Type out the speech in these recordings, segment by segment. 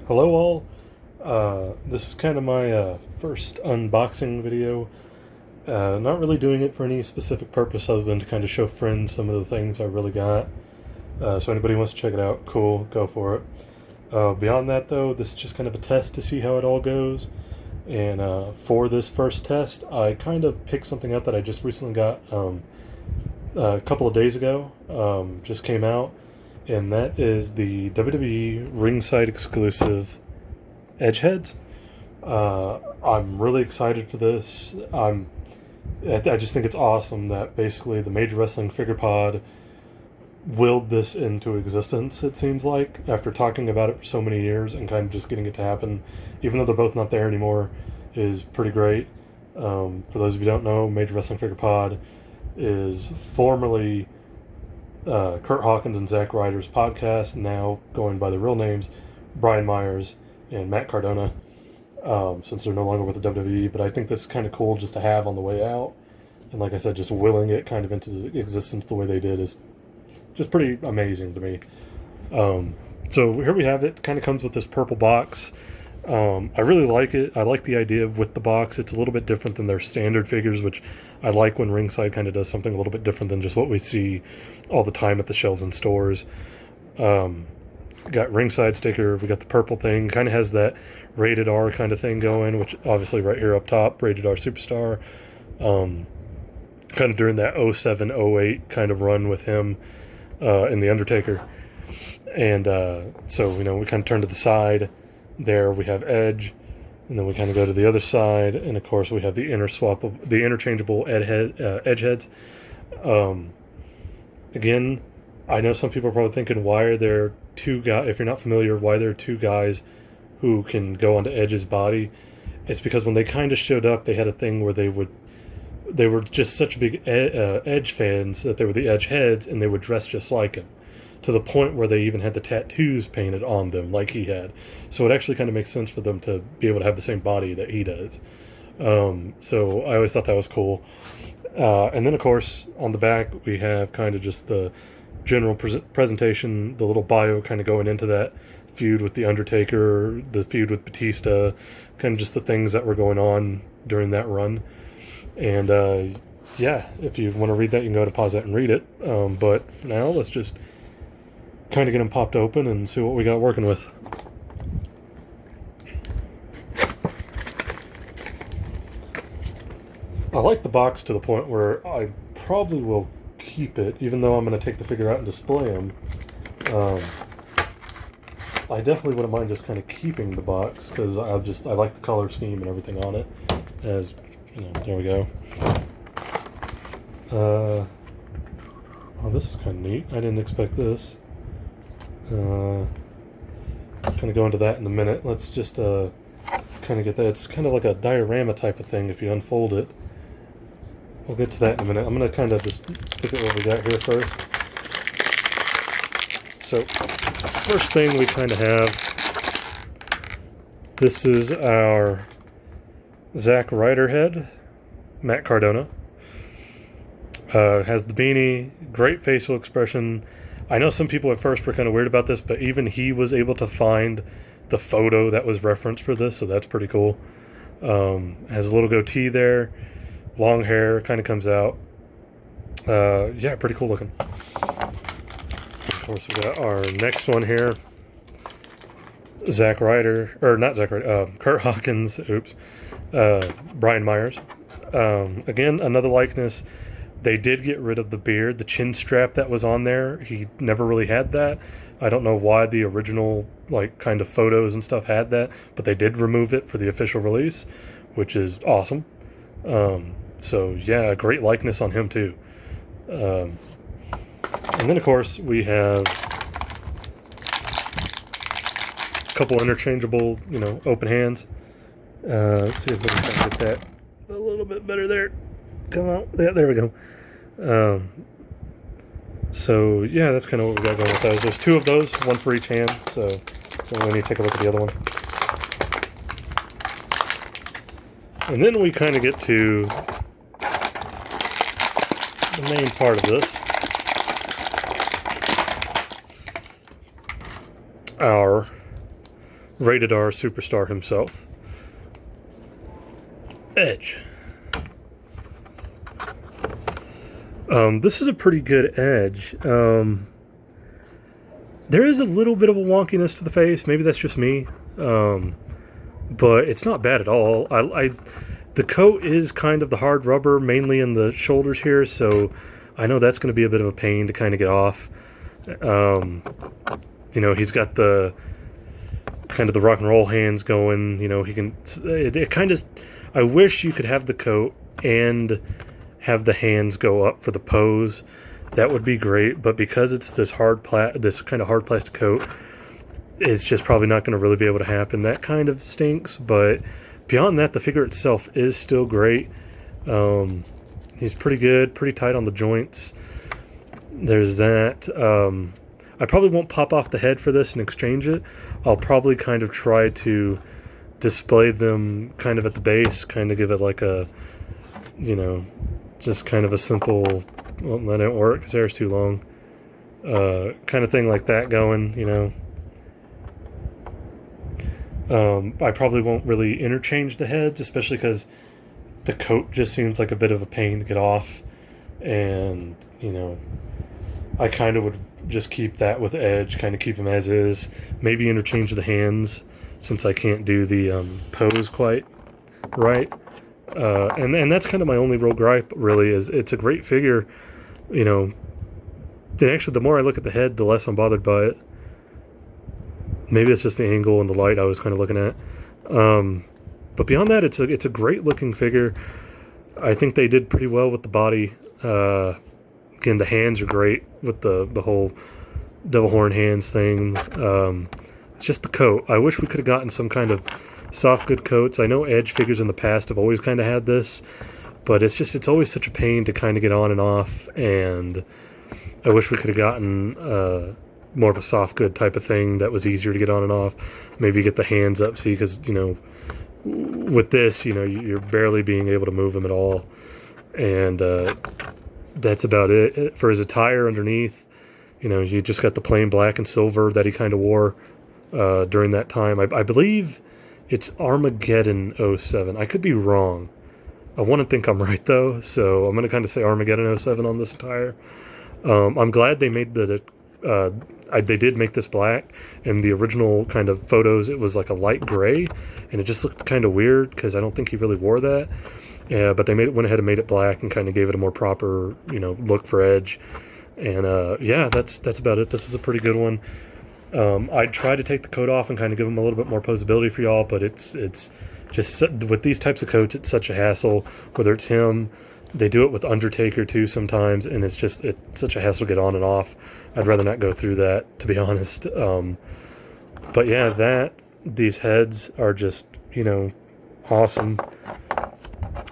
Hello all. This is kind of my first unboxing video. Not really doing it for any specific purpose other than to kind of show friends some of the things I really got. So anybody wants to check it out, cool, go for it. Beyond that though, this is just kind of a test to see how it all goes. And for this first test, I kind of picked something up that I just recently got a couple of days ago. Just came out. And that is the WWE Ringside exclusive Edgeheads. I'm really excited for this. I just think it's awesome that basically the Major Wrestling Figure Pod willed this into existence, it seems like, after talking about it for so many years and kind of just getting it to happen, even though they're both not there anymore, is pretty great. For those of you who don't know, Major Wrestling Figure Pod is formerly Kurt Hawkins and Zack Ryder's podcast, now going by the real names Brian Myers and Matt Cardona, since they're no longer with the WWE. But I think this is kind of cool just to have on the way out. And like I said, just willing it kind of into existence the way they did is just pretty amazing to me. So here we have it. Kind of comes with this purple box. I really like it. I like the idea with the box. It's a little bit different than their standard figures, which I like when Ringside kind of does something a little bit different than just what we see all the time at the shelves in stores. Got Ringside sticker. We got the purple thing. Kind of has that rated R kind of thing going, which obviously right here up top, rated R Superstar. Kind of during that 07, 08 kind of run with him and The Undertaker. And so, we kind of turn to the side. There we have Edge, and then we kind of go to the other side, and of course we have the interchangeable Edgeheads. Again, I know some people are probably thinking, why are there two guys? If you're not familiar, why there are two guys who can go onto Edge's body? It's because when they kind of showed up, they had a thing where they were just such big Edge fans that they were the Edgeheads, and they would dress just like him, to the point where they even had the tattoos painted on them like he had. So it actually kind of makes sense for them to be able to have the same body that he does. So I always thought that was cool. And then, of course, on the back, we have kind of just the general presentation, the little bio kind of going into that feud with The Undertaker, the feud with Batista, kind of just the things that were going on during that run. And, yeah, if you want to read that, you can go to pause that and read it. But for now, let's just kind of get them popped open and see what we got working with. I like the box to the point where I probably will keep it, even though I'm going to take the figure out and display them. I definitely wouldn't mind just kind of keeping the box, because I like the color scheme and everything on it. As there we go. Oh, this is kind of neat. I didn't expect this. Kind of go into that in a minute. Let's just kind of get that. It's kind of like a diorama type of thing if you unfold it. We'll get to that in a minute. I'm going to kind of just look at what we got here first. So, first thing we kind of have, this is our Zack Ryder head, Matt Cardona. Has the beanie, great facial expression. I know some people at first were kind of weird about this, but even he was able to find the photo that was referenced for this, so that's pretty cool. Has a little goatee there, long hair, kind of comes out. Yeah, pretty cool looking. Of course, we got our next one here. Kurt Hawkins, Brian Myers. Again, another likeness. They did get rid of the beard, the chin strap that was on there. He never really had that. I don't know why the original kind of photos and stuff had that, but they did remove it for the official release, which is awesome. So yeah, a great likeness on him too. And then of course we have a couple interchangeable, open hands. Let's see if we can get that a little bit better there. Come on. Yeah, there we go. So yeah, that's kind of what we got going with those. There's two of those, one for each hand, so we need to take a look at the other one. And then we kind of get to the main part of this. Our Rated R superstar himself, Edge. This is a pretty good Edge. There is a little bit of a wonkiness to the face. Maybe that's just me. But it's not bad at all. The coat is kind of the hard rubber, mainly in the shoulders here, so I know that's going to be a bit of a pain to kind of get off. You know, he's got the kind of the rock and roll hands going. You know, he can. It kind of. I wish you could have the coat and have the hands go up for the pose. That would be great, but because it's this kind of hard plastic coat, it's just probably not going to really be able to happen. That kind of stinks, but beyond that, the figure itself is still great. He's pretty good, pretty tight on the joints. There's that. I probably won't pop off the head for this and exchange it. I'll probably kind of try to display them kind of at the base, kind of give it like a, you know, just kind of a simple, well, that didn't work because hair's too long, kind of thing like that going, you know. I probably won't really interchange the heads, especially because the coat just seems like a bit of a pain to get off, and, you know, I kind of would just keep that with Edge, kind of keep him as is, maybe interchange the hands, since I can't do the pose quite right. And that's kind of my only real gripe, really, is it's a great figure, you know. And actually, the more I look at the head, the less I'm bothered by it. Maybe it's just the angle and the light I was kind of looking at. But beyond that, it's a great looking figure. I think they did pretty well with the body. Again, the hands are great with the whole devil horn hands thing. It's just the coat. I wish we could have gotten some kind of soft good coats. I know Edge figures in the past have always kind of had this, but it's always such a pain to kind of get on and off, and I wish we could have gotten more of a soft good type of thing that was easier to get on and off. Maybe get the hands up, see, because, you know, with this, you know, you're barely being able to move him at all, and that's about it. For his attire underneath, you know, you just got the plain black and silver that he kind of wore during that time. I believe it's Armageddon 07. I could be wrong. I want to think I'm right, though, so I'm going to kind of say Armageddon 07 on this attire. I'm glad they made they did make this black. In the original kind of photos, it was like a light gray, and it just looked kind of weird because I don't think he really wore that. Yeah, but they went ahead and made it black and kind of gave it a more proper, you know, look for Edge. And yeah, that's about it. This is a pretty good one. I'd try to take the coat off and kind of give him a little bit more posability for y'all, but it's just, with these types of coats, it's such a hassle. Whether it's him, they do it with Undertaker too sometimes, and it's such a hassle to get on and off. I'd rather not go through that, to be honest. But yeah, these heads are just, you know, awesome.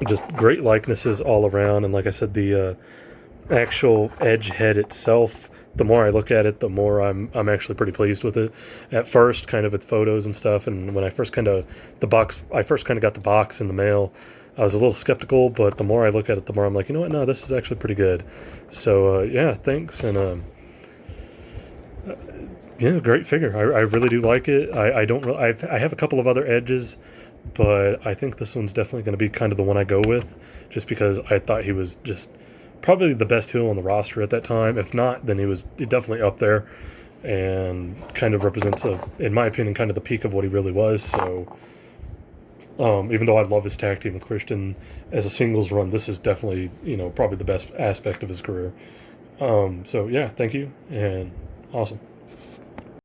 Just great likenesses all around, and like I said, the actual Edge head itself, the more I look at it, the more I'm actually pretty pleased with it. At first, kind of with photos and stuff, and when I first kind of got the box in the mail, I was a little skeptical, but the more I look at it, the more I'm like, you know what, no, this is actually pretty good. So yeah, thanks, and yeah, great figure. I really do like it. I have a couple of other Edges, but I think this one's definitely going to be kind of the one I go with, just because I thought he was just probably the best heel on the roster at that time. If not, then he was definitely up there, and kind of represents, in my opinion, kind of the peak of what he really was. So even though I love his tag team with Christian as a singles run, this is definitely, you know, probably the best aspect of his career. So yeah, thank you, and awesome.